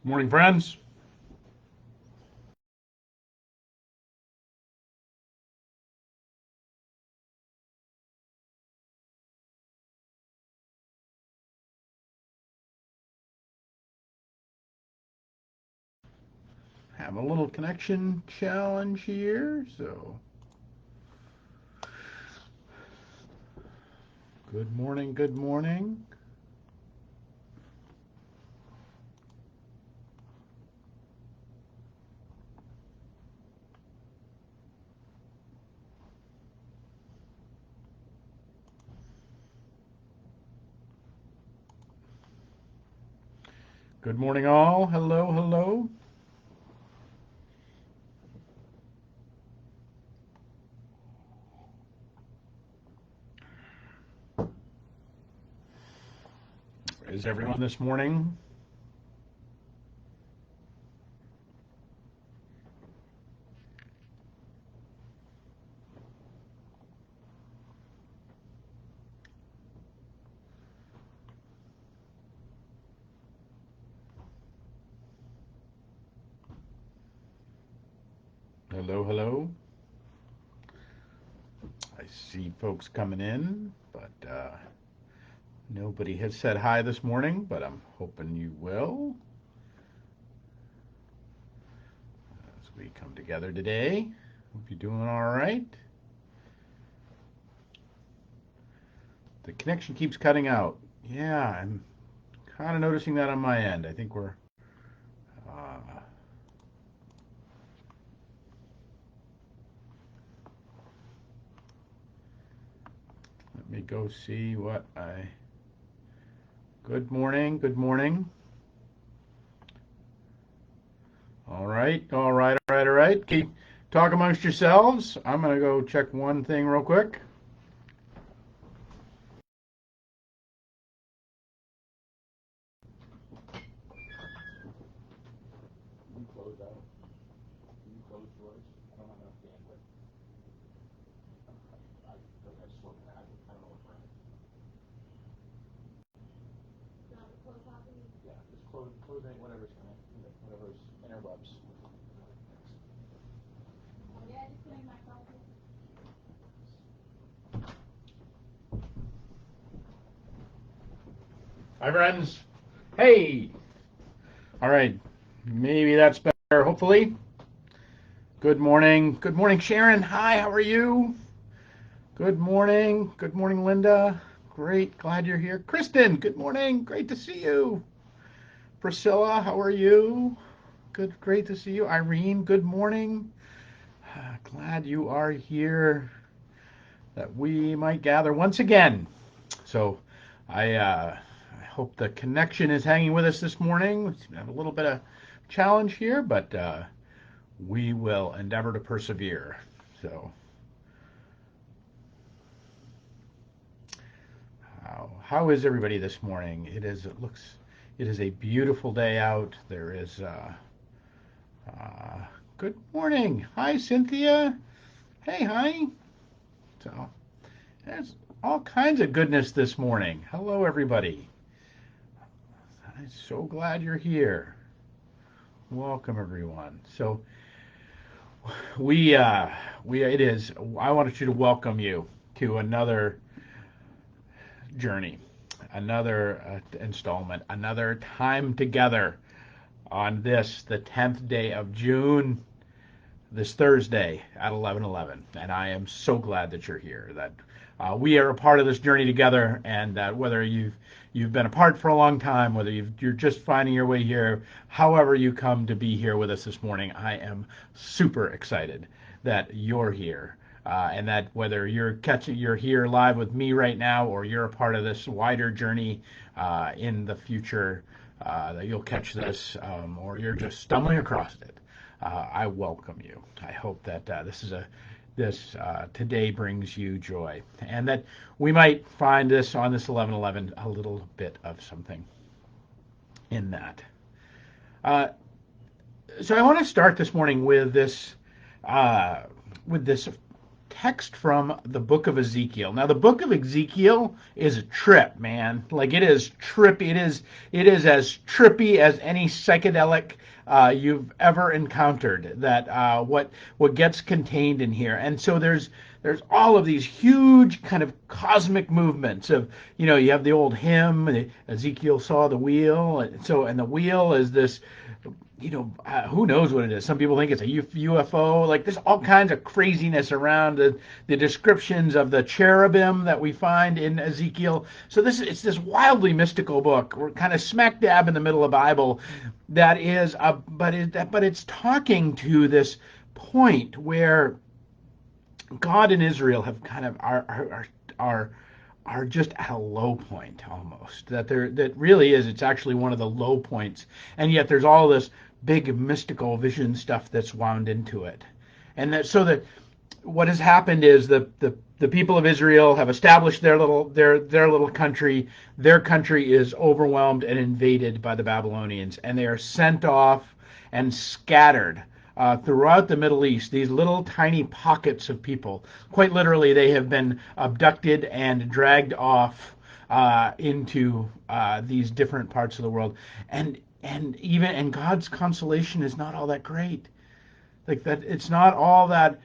Morning, friends. Have a little connection challenge here, so good morning, good morning. Good morning, all. Hello, hello. Is everyone this morning? Hello, hello. I see folks coming in, but nobody has said hi this morning, but I'm hoping you will as we come together today. Hope you're doing all right. The connection keeps cutting out. Yeah, I'm kind of noticing that on my end. I think we're uh, let me go see what I. Good morning, good morning. All right, all right, all right, all right. Keep talk amongst yourselves. I'm gonna go check one thing real quick. You close out. You close yours. I don't have enough bandwidth. I just looked at it. I don't know what's wrong. Yeah, just close it, whatever's interwebs. Hi, friends. Hey. All right. Maybe that's better, hopefully. Good morning. Good morning, Sharon. Hi, how are you? Good morning. Good morning, Linda. Great. Glad you're here. Kristen, good morning. Great to see you. Priscilla, how are you? Good. Great to see you. Irene, good morning. Glad you are here that we might gather once again. So I hope the connection is hanging with us this morning. We have a little bit of challenge here, but we will endeavor to persevere. So how is everybody this morning? It is a beautiful day out. There is good morning. Hi, Cynthia. Hey, hi. So there's all kinds of goodness this morning. Hello, everybody. I'm so glad you're here. Welcome, everyone. So it is. I wanted you to welcome you to another journey, another installment, another time together on this, the 10th day of June, this Thursday at 11:11. And I am so glad that you're here, that we are a part of this journey together, and that whether you've been apart for a long time, whether you're just finding your way here, however you come to be here with us this morning, I am super excited that you're here. And that whether you're here live with me right now, or you're a part of this wider journey in the future, that you'll catch this, or you're just stumbling across it, I welcome you. I hope that this today brings you joy, and that we might find this on this 11:11 a little bit of something in that. Uh, so I want to start this morning with this text from the book of Ezekiel. Now, the book of Ezekiel is a trip, man. Like, it is trippy. It is as trippy as any psychedelic you've ever encountered. That what gets contained in here, and so there's all of these huge kind of cosmic movements of, you have the old hymn, Ezekiel saw the wheel, and the wheel is this, who knows what it is. Some people think it's a UFO. Like, there's all kinds of craziness around the descriptions of the cherubim that we find in Ezekiel. So it's this wildly mystical book. We're kind of smack dab in the middle of the Bible. That is, but it's talking to this point where God and Israel have kind of are just at a low point almost. That really is. It's actually one of the low points, and yet there's all this big mystical vision stuff that's wound into it, and that what has happened is the people of Israel have established their little country. Their country is overwhelmed and invaded by the Babylonians, and they are sent off and scattered throughout the Middle East, these little tiny pockets of people. Quite literally, they have been abducted and dragged off into these different parts of the world. And God's consolation is not all that great. Like, that, it's not all that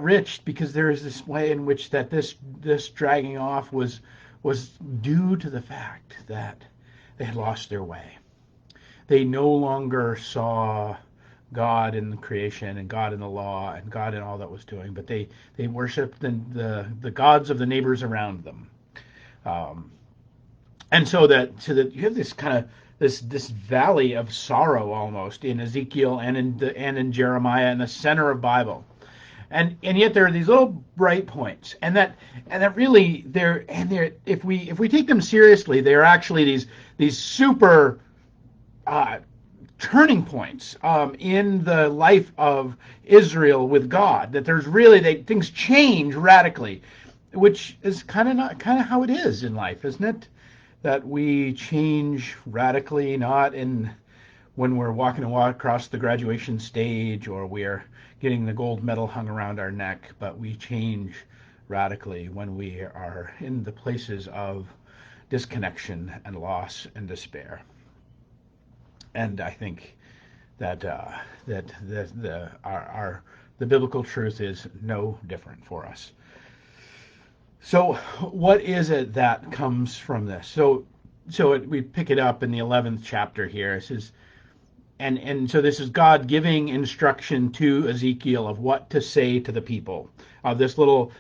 rich, because there is this way in which that this dragging off was due to the fact that they had lost their way. They no longer saw God in the creation and God in the law and God in all that was doing, but they worshiped the gods of the neighbors around them. And so that you have this kind of this valley of sorrow almost in Ezekiel and in Jeremiah, in the center of Bible. And yet there are these little bright points, and that really they're if we take them seriously, they're actually these super turning points in the life of Israel with God. That there's really things change radically, which is kind of how it is in life, isn't it? That we change radically, not in when we're walking across the graduation stage or we're getting the gold medal hung around our neck, but we change radically when we are in the places of disconnection and loss and despair. And I think that the biblical truth is no different for us. So what is it that comes from this? So we pick it up in the 11th chapter here. It says, and so this is God giving instruction to Ezekiel of what to say to the people of this little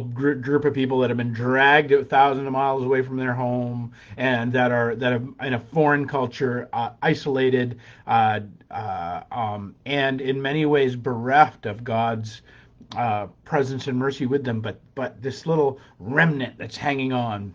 group of people that have been dragged thousands of miles away from their home, and that are in a foreign culture, isolated, and in many ways bereft of God's presence and mercy with them, but this little remnant that's hanging on.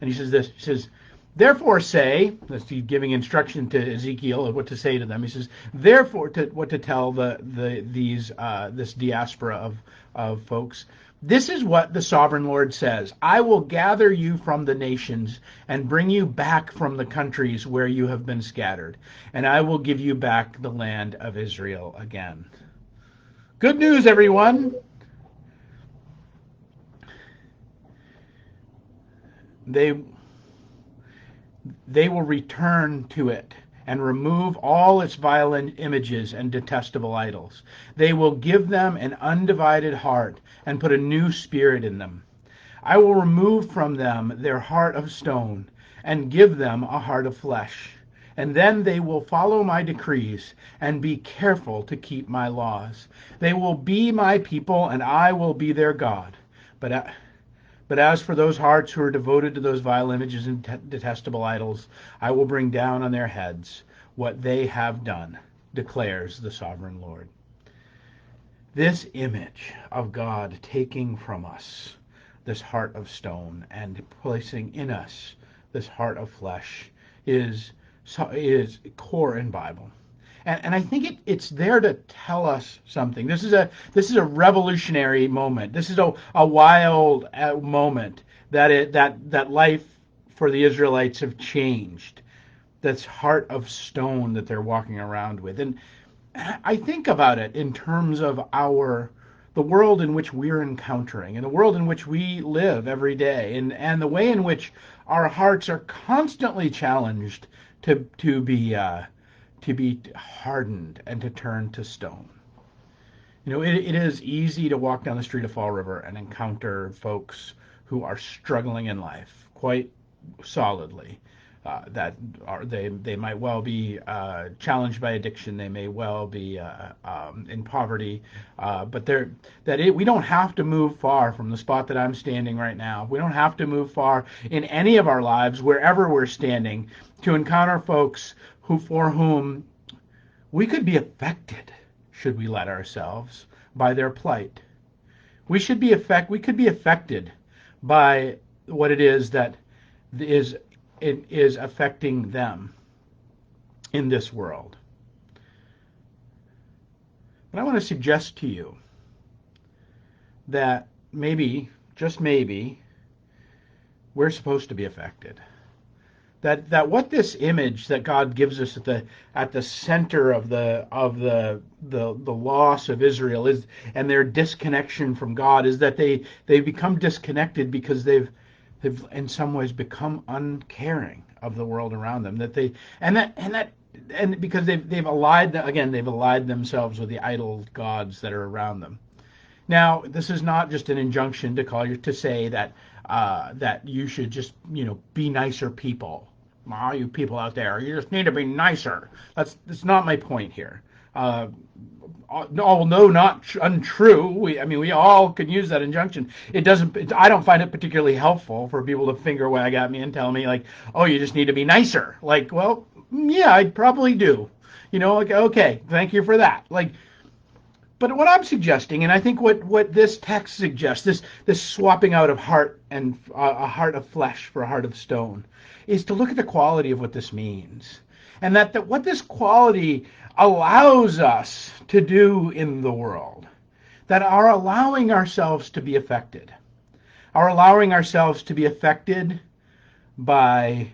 And he says this. He says, therefore say, that's giving instruction to Ezekiel of what to say to them. He says, therefore, what to tell this diaspora of folks. This is what the sovereign Lord says. I will gather you from the nations and bring you back from the countries where you have been scattered, and I will give you back the land of Israel again. Good news, everyone. They will return to it and remove all its violent images and detestable idols. They will give them an undivided heart and put a new spirit in them. I will remove from them their heart of stone and give them a heart of flesh. And then they will follow my decrees and be careful to keep my laws. They will be my people, and I will be their God. But as for those hearts who are devoted to those vile images and detestable idols, I will bring down on their heads what they have done, declares the sovereign Lord. This image of God taking from us this heart of stone and placing in us this heart of flesh is core in Bible. And I think it's there to tell us something. This is a revolutionary moment. This is a wild moment that life for the Israelites have changed. That's heart of stone that they're walking around with. And I think about it in terms of the the world in which we're encountering and the world in which we live every day, and the way in which our hearts are constantly challenged to be hardened and to turn to stone. It is easy to walk down the street of Fall River and encounter folks who are struggling in life quite solidly. They might well be challenged by addiction. They may well be in poverty, but we don't have to move far from the spot that I'm standing right now. We don't have to move far in any of our lives, wherever we're standing, to encounter folks for whom we could be affected should we let ourselves by their plight. We could be affected by what it is that is affecting them in this world. But I want to suggest to you that maybe, just maybe, we're supposed to be affected. That what this image that God gives us at the center of the loss of Israel is, and their disconnection from God, is that they become disconnected because they've in some ways become uncaring of the world around them. And because they've allied themselves with the idol gods that are around them. Now, this is not just an injunction to say that that you should just be nicer people. All you people out there, you just need to be nicer. That's not my point here. Although not untrue, we all could use that injunction. I don't find it particularly helpful for people to finger wag at me and tell me like, oh, you just need to be nicer. Like, well, yeah, I probably do. Like, okay, thank you for that. Like, but what I'm suggesting, and I think what this text suggests, this swapping out of heart and a heart of flesh for a heart of stone, is to look at the quality of what this means, and that what this quality allows us to do in the world, that are allowing ourselves to be affected, by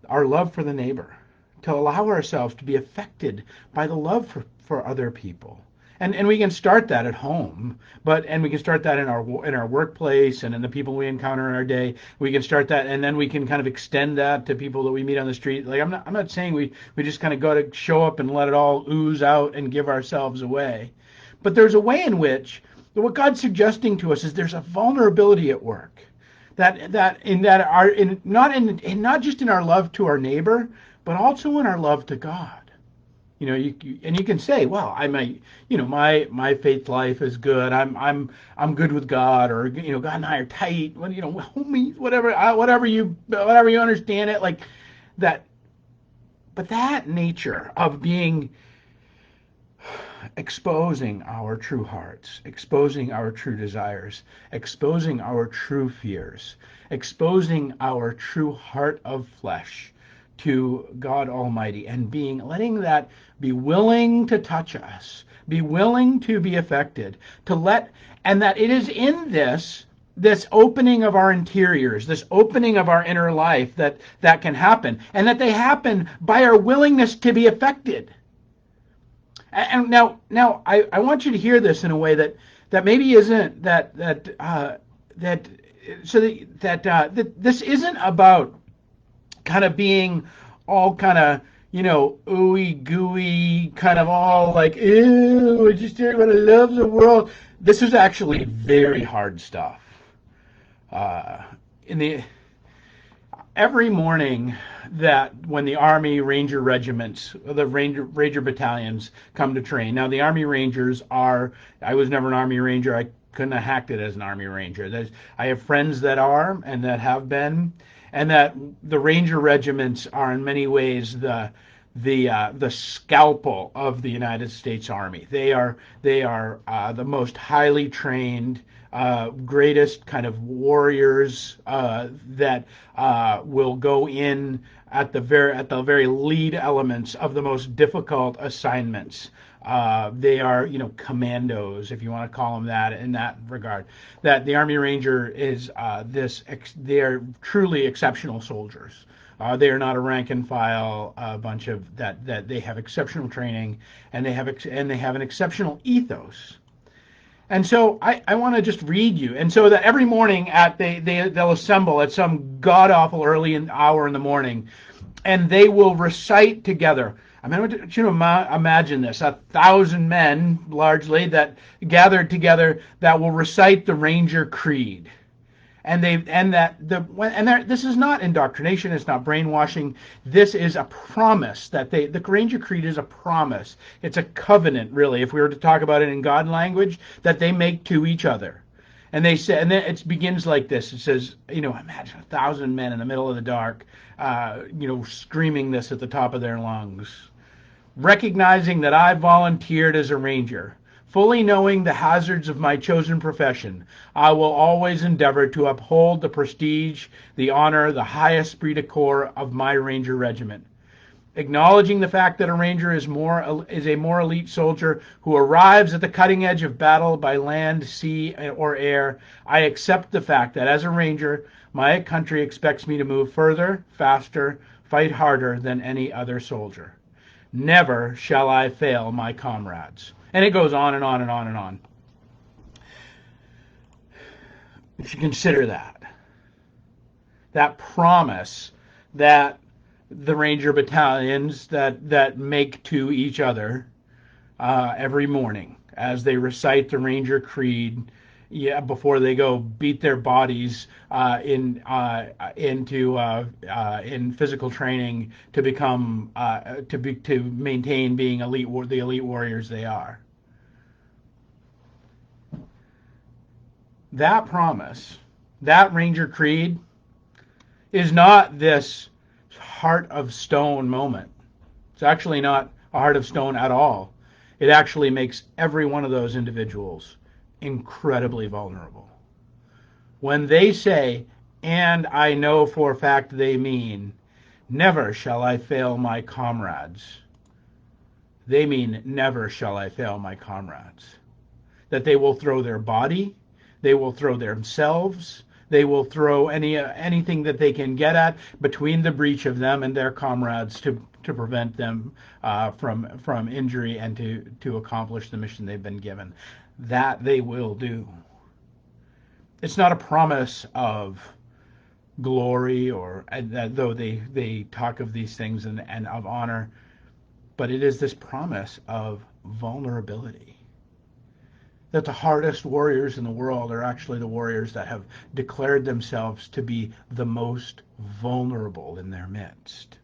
our love for the neighbor, to allow ourselves to be affected by the love for other people. And we can start that at home, and we can start that in our workplace and in the people we encounter in our day. We can start that, and then we can kind of extend that to people that we meet on the street. Like, I'm not saying we just kind of go to show up and let it all ooze out and give ourselves away. But there's a way in which what God's suggesting to us is there's a vulnerability at work. Not just in our love to our neighbor, but also in our love to God. You can say, well, my faith life is good. I'm good with God, or God and I are tight. Homies, whatever you understand it like that. But that nature of being exposing our true hearts, exposing our true desires, exposing our true fears, exposing our true heart of flesh to God Almighty, and letting that be willing to touch us, be willing to be affected, and that it is in this opening of our interiors, this opening of our inner life that can happen, and that they happen by our willingness to be affected. And now I want you to hear this in a way that maybe isn't that this isn't about kind of being all kind of ooey gooey, kind of all like, ew, I just want to love the world. This is actually very hard stuff. Every morning when the Army Ranger regiments, the Ranger battalions come to train. Now the Army Rangers I was never an Army Ranger. I couldn't have hacked it as an Army Ranger. I have friends that are and that have been, and that the Ranger regiments are in many ways the scalpel of the United States Army. They are the most highly trained, greatest kind of warriors that will go in at the very lead elements of the most difficult assignments. They are, commandos, if you want to call them that in that regard. That the Army Ranger is they are truly exceptional soldiers. They are not a rank and file bunch of that they have exceptional training, and they have an exceptional ethos. And so I want to just read you. And so that every morning they'll assemble at some god awful early hour in the morning, and they will recite together. I mean, I want you to imagine this: 1,000 men, largely, that gathered together that will recite the Ranger Creed. This is not indoctrination. It's not brainwashing. This is a promise that the Ranger Creed is a promise. It's a covenant, really, if we were to talk about it in God language, that they make to each other. And they say, and then it begins like this. It says, imagine 1,000 men in the middle of the dark, screaming this at the top of their lungs. Recognizing that I volunteered as a ranger, fully knowing the hazards of my chosen profession, I will always endeavor to uphold the prestige, the honor, the high esprit de corps of my ranger regiment. Acknowledging the fact that a ranger is a more elite soldier who arrives at the cutting edge of battle by land, sea, or air, I accept the fact that as a ranger, my country expects me to move further, faster, fight harder than any other soldier. Never shall I fail my comrades. And it goes on and on and on and on. If you consider that promise that the Ranger battalions that make to each other every morning as they recite the Ranger Creed, before they go beat their bodies in physical training to become to maintain being the elite warriors they are. That promise, that Ranger Creed, is not this heart of stone moment. It's actually not a heart of stone at all. It actually makes every one of those individuals incredibly vulnerable. When they say, and I know for a fact they mean, never shall I fail my comrades, they mean never shall I fail my comrades. That they will throw their body, they will throw themselves, they will throw anything that they can get at between the breach of them and their comrades to prevent them from injury and to accomplish the mission they've been given. That they will do. It's not a promise of glory or though they talk of these things and of honor, but it is this promise of vulnerability. That the hardest warriors in the world are actually the warriors that have declared themselves to be the most vulnerable in their midst.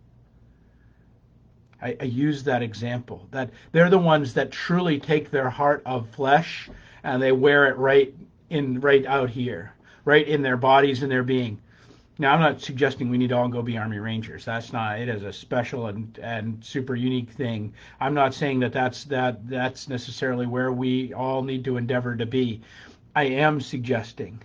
I use that example, that they're the ones that truly take their heart of flesh and they wear it right out here, right in their bodies and their being. Now, I'm not suggesting we need to all go be Army Rangers. That's not. It is a special and super unique thing. I'm not saying that's necessarily where we all need to endeavor to be. I am suggesting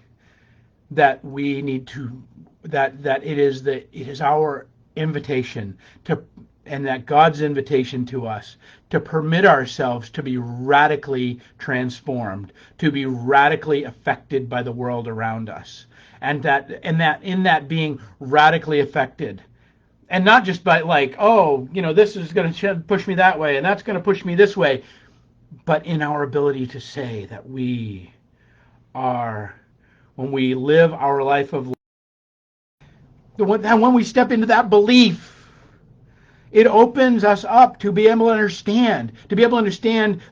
that we need to that it is our invitation to, and that God's invitation to us to permit ourselves to be radically transformed, to be radically affected by the world around us. And that in that being radically affected, and not just by this is going to push me that way and that's going to push me this way, but in our ability to say that we are, when we live our life of when we step into that belief, it opens us up to be able to understand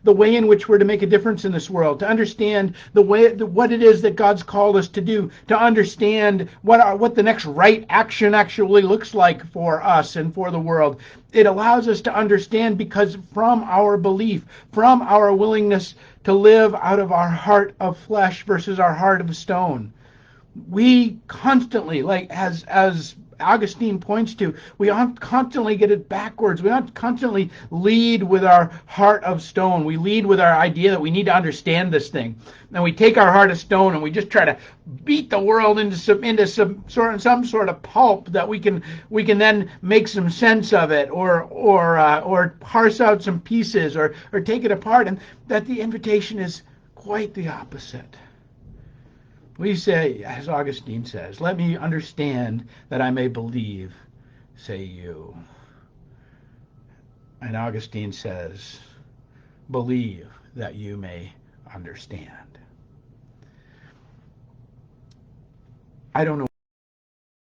the way in which we're to make a difference in this world, to understand what it is that God's called us to do, to understand what the next right action actually looks like for us and for the world. It allows us to understand, because from our belief, from our willingness to live out of our heart of flesh versus our heart of stone, we constantly, as Augustine points to, we constantly get it backwards. We don't constantly lead with our heart of stone. We lead with our idea that we need to understand this thing. And we take our heart of stone and we just try to beat the world into some sort of pulp that we can then make some sense of it, or parse out some pieces, or take it apart. And that the invitation is quite the opposite. We say, as Augustine says, let me understand that I may believe, say you. And Augustine says, believe that you may understand. I don't know